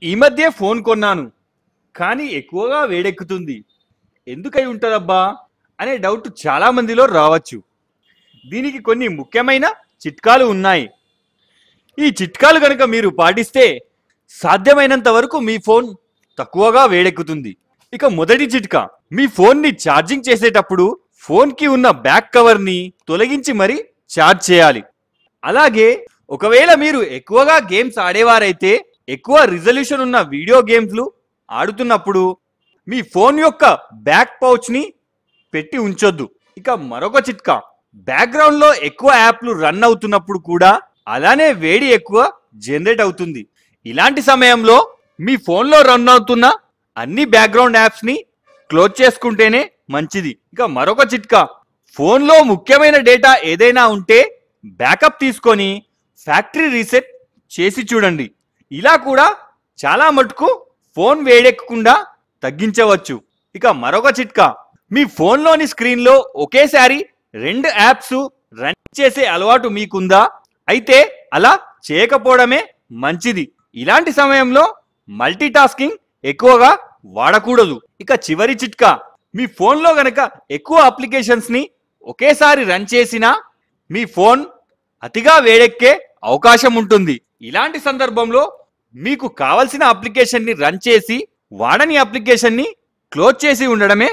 ఈ మధ్య ఫోన్ కొన్నాను కానీ ఎక్కువగా వేడెక్కుతుంది. ఎందుకై ఉంటదబ్బా అనే డౌట్ చాలా మందిలో రావచ్చు. దీనికి కొన్ని ముఖ్యమైన చిట్కాలు ఉన్నాయి. ఈ చిట్కాలు గనుక మీరు పాటిస్తే సాధ్యమైనంత వరకు మీ ఫోన్ తక్కువగా వేడెక్కుతుంది. ఇక మొదటి చిట్కా, మీ ఫోన్ని ఛార్జింగ్ చేసేటప్పుడు ఫోన్కి ఉన్న బ్యాక్ కవర్ని తొలగించి మరి ఛార్జ్ చేయాలి. అలాగే ఒకవేళ మీరు ఎక్కువగా గేమ్స్ ఆడేవారైతే ఎక్కువ రిజల్యూషన్ ఉన్న వీడియో గేమ్స్లు ఆడుతున్నప్పుడు మీ ఫోన్ యొక్క బ్యాక్ పౌచ్ని పెట్టి ఉంచొద్దు. ఇక మరొక చిట్కా, బ్యాక్గ్రౌండ్లో ఎక్కువ యాప్లు రన్ అవుతున్నప్పుడు కూడా అలానే వేడి ఎక్కువ జనరేట్ అవుతుంది. ఇలాంటి సమయంలో మీ ఫోన్లో రన్ అవుతున్న అన్ని బ్యాక్గ్రౌండ్ యాప్స్ని క్లోజ్ చేసుకుంటేనే మంచిది. ఇక మరొక చిట్కా, ఫోన్లో ముఖ్యమైన డేటా ఏదైనా ఉంటే బ్యాకప్ తీసుకొని ఫ్యాక్టరీ రీసెట్ చేసి చూడండి. ఇలా కూడా చాలా మటుకు ఫోన్ వేడెక్కకుండా తగ్గించవచ్చు. ఇక మరొక చిట్కా, మీ ఫోన్లోని స్క్రీన్లో ఒకేసారి 2 యాప్స్ రన్ చేసే అలవాటు మీకుందా? అయితే అలా చేయకపోవడమే మంచిది. ఇలాంటి సమయంలో మల్టీ టాస్కింగ్ ఎక్కువగా వాడకూడదు. ఇక చివరి చిట్కా, మీ ఫోన్లో గనక ఎక్కువ అప్లికేషన్స్ని ఒకేసారి రన్ చేసినా మీ ఫోన్ అతిగా వేడెక్కే అవకాశం ఉంటుంది. ఇలాంటి సందర్భంలో మీకు కావలసిన అప్లికేషన్ని రన్ చేసి వాడని అప్లికేషన్ని క్లోజ్ చేసి ఉండడమే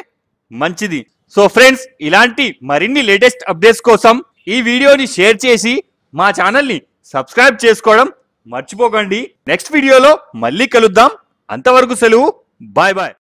మంచిది. సో ఫ్రెండ్స్, ఇలాంటి మరిన్ని లేటెస్ట్ అప్డేట్స్ కోసం ఈ వీడియోని షేర్ చేసి మా ఛానల్ని సబ్స్క్రైబ్ చేసుకోవడం మర్చిపోకండి. నెక్స్ట్ వీడియోలో మళ్ళీ కలుద్దాం. అంతవరకు సెలవు. Bye bye.